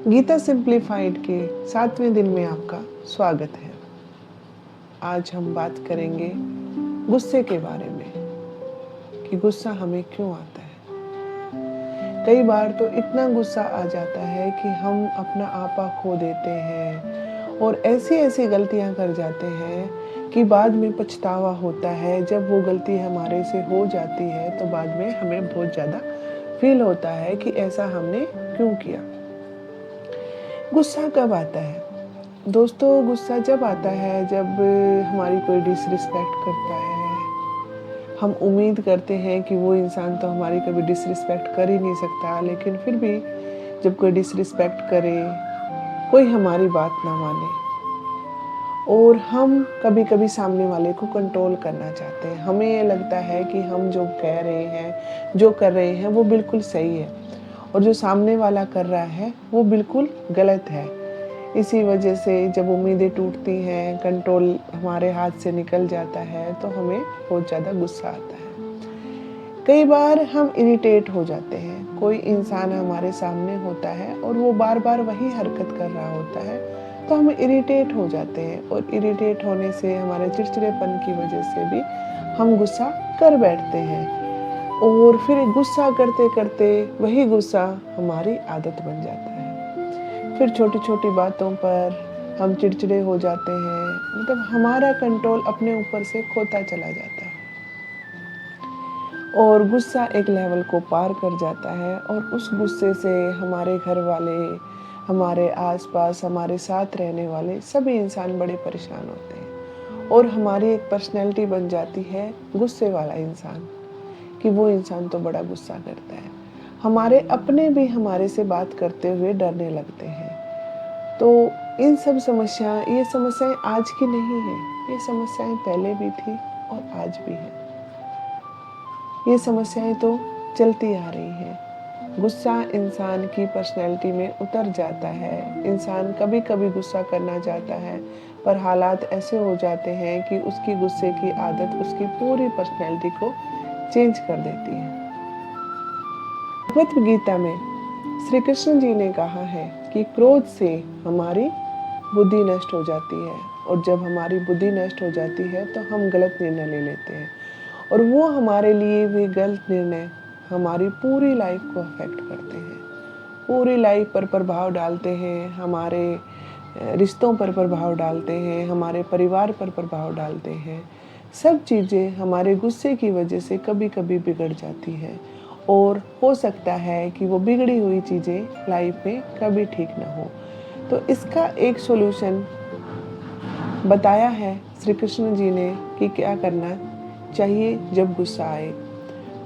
Gita simplified के 7वें दिन में आपका स्वागत है। आज हम बात करेंगे गुस्से के बारे में कि गुस्सा हमें क्यों आता है। कई बार तो इतना गुस्सा आ जाता है कि हम अपना आपा खो देते हैं और ऐसी ऐसी गलतियां कर जाते हैं कि बाद में पछतावा होता है। जब वो गलती हमारे से हो जाती है तो बाद में हमें बहुत ज़्यादा फील होता है कि ऐसा हमने क्यों किया। गुस्सा कब आता है दोस्तों? गुस्सा जब आता है जब हमारी कोई डिसरिस्पेक्ट करता है। हम उम्मीद करते हैं कि वो इंसान तो हमारी कभी डिसरिस्पेक्ट कर ही नहीं सकता, लेकिन फिर भी जब कोई डिसरिस्पेक्ट करे, कोई हमारी बात ना माने और हम कभी कभी सामने वाले को कंट्रोल करना चाहते हैं। हमें ये लगता है कि हम जो कह रहे हैं, जो कर रहे हैं वो बिल्कुल सही है और जो सामने वाला कर रहा है वो बिल्कुल गलत है। इसी वजह से जब उम्मीदें टूटती हैं, कंट्रोल हमारे हाथ से निकल जाता है तो हमें बहुत ज़्यादा गुस्सा आता है। कई बार हम इरिटेट हो जाते हैं। कोई इंसान हमारे सामने होता है और वो बार बार वही हरकत कर रहा होता है तो हम इरिटेट हो जाते हैं और इरिटेट होने से हमारे चिड़चिड़ेपन की वजह से भी हम गुस्सा कर बैठते हैं और फिर गुस्सा करते करते वही गुस्सा हमारी आदत बन जाता है। फिर छोटी छोटी बातों पर हम चिड़चिड़े हो जाते हैं, मतलब हमारा कंट्रोल अपने ऊपर से खोता चला जाता है और गुस्सा एक लेवल को पार कर जाता है और उस गुस्से से हमारे घर वाले, हमारे आसपास, हमारे साथ रहने वाले सभी इंसान बड़े परेशान होते हैं और हमारी एक पर्सनैलिटी बन जाती है गुस्से वाला इंसान, कि वो इंसान तो बड़ा गुस्सा करता है। हमारे अपने भी हमारे से बात करते हुए डरने लगते हैं। तो ये समस्याएं आज की नहीं है, ये समस्याएं पहले भी थी और आज भी है। ये समस्याएं तो चलती आ रही हैं। गुस्सा इंसान की पर्सनैलिटी में उतर जाता है। इंसान कभी कभी गुस्सा करना चाहता है पर हालात ऐसे हो जाते हैं कि उसकी गुस्से की आदत उसकी पूरी पर्सनैलिटी को चेंज कर देती है। भगवत गीता में श्री कृष्ण जी ने कहा है कि क्रोध से हमारी बुद्धि नष्ट हो जाती है और जब हमारी बुद्धि नष्ट हो जाती है तो हम गलत निर्णय ले लेते हैं और वो हमारे लिए भी गलत निर्णय हमारी पूरी लाइफ को अफेक्ट करते हैं, पूरी लाइफ पर प्रभाव डालते हैं, हमारे रिश्तों पर प्रभाव डालते हैं, हमारे परिवार पर प्रभाव डालते हैं। सब चीज़ें हमारे गुस्से की वजह से कभी कभी बिगड़ जाती हैं और हो सकता है कि वो बिगड़ी हुई चीज़ें लाइफ में कभी ठीक ना हो। तो इसका एक सॉल्यूशन बताया है श्री कृष्ण जी ने कि क्या करना चाहिए जब गुस्सा आए।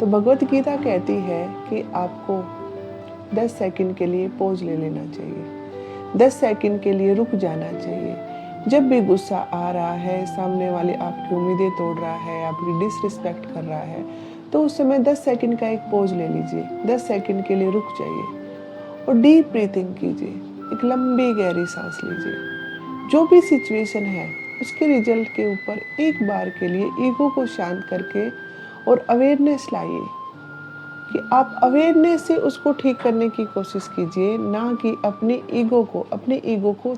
तो भगवत गीता कहती है कि आपको 10 सेकंड के लिए पॉज ले लेना चाहिए, 10 सेकंड के लिए रुक जाना चाहिए। जब भी गुस्सा आ रहा है, सामने वाले आपकी उम्मीदें तोड़ रहा है, आपकी डिसरिस्पेक्ट कर रहा है, तो उस समय 10 सेकंड का एक पॉज ले लीजिए, 10 सेकंड के लिए रुक जाइए और डीप ब्रीथिंग कीजिए, एक लंबी गहरी सांस लीजिए। जो भी सिचुएशन है उसके रिजल्ट के ऊपर एक बार के लिए ईगो को शांत करके और अवेयरनेस लाइए कि आप अवेयरनेस से उसको ठीक करने की कोशिश कीजिए, ना कि अपनी ईगो को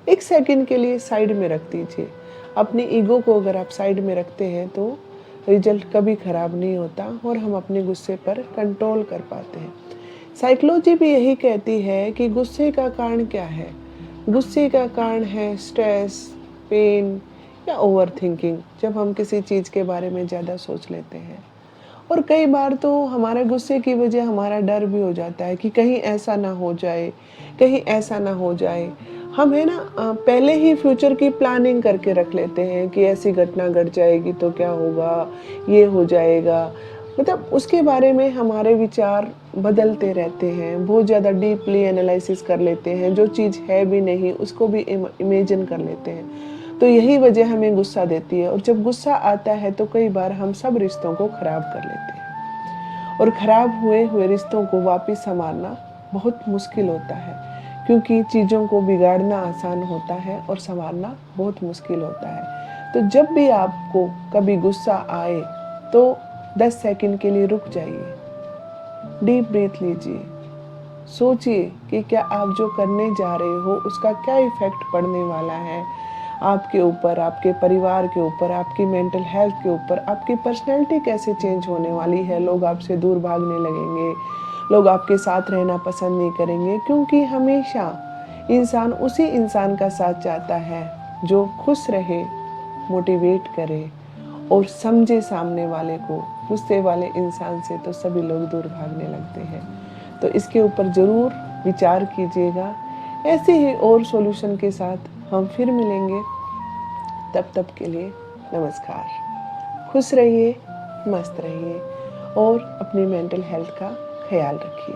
एक सेकंड के लिए साइड में रख दीजिए। अपनी ईगो को अगर आप साइड में रखते हैं तो रिजल्ट कभी खराब नहीं होता और हम अपने गुस्से पर कंट्रोल कर पाते हैं। साइकोलॉजी भी यही कहती है कि गुस्से का कारण क्या है। गुस्से का कारण है स्ट्रेस, पेन या ओवर थिंकिंग, जब हम किसी चीज़ के बारे में ज़्यादा सोच लेते हैं। और कई बार तो हमारे गुस्से की वजह हमारा डर भी हो जाता है कि कहीं ऐसा ना हो जाए, कहीं ऐसा ना हो जाए। हम है ना पहले ही फ्यूचर की प्लानिंग करके रख लेते हैं कि ऐसी घटना घट जाएगी तो क्या होगा, ये हो जाएगा। मतलब उसके बारे में हमारे विचार बदलते रहते हैं, बहुत ज़्यादा डीपली एनालिसिस कर लेते हैं, जो चीज़ है भी नहीं उसको भी इमेजिन कर लेते हैं। तो यही वजह हमें गुस्सा देती है और जब गुस्सा आता है तो कई बार हम सब रिश्तों को खराब कर लेते हैं और खराब हुए हुए रिश्तों को वापस संवारना बहुत मुश्किल होता है, क्योंकि चीज़ों को बिगाड़ना आसान होता है और संवारना बहुत मुश्किल होता है। तो जब भी आपको कभी गुस्सा आए तो 10 सेकंड के लिए रुक जाइए, डीप ब्रीथ लीजिए, सोचिए कि क्या आप जो करने जा रहे हो उसका क्या इफ़ेक्ट पड़ने वाला है आपके ऊपर, आपके परिवार के ऊपर, आपकी मेंटल हेल्थ के ऊपर, आपकी पर्सनैलिटी कैसे चेंज होने वाली है। लोग आपसे दूर भागने लगेंगे, लोग आपके साथ रहना पसंद नहीं करेंगे, क्योंकि हमेशा इंसान उसी इंसान का साथ चाहता है जो खुश रहे, मोटिवेट करे और समझे सामने वाले को। गुस्से वाले इंसान से तो सभी लोग दूर भागने लगते हैं। तो इसके ऊपर ज़रूर विचार कीजिएगा। ऐसे ही और सॉल्यूशन के साथ हम फिर मिलेंगे। तब के लिए नमस्कार। खुश रहिए, मस्त रहिए और अपनी मेंटल हेल्थ का ख्याल रखिए।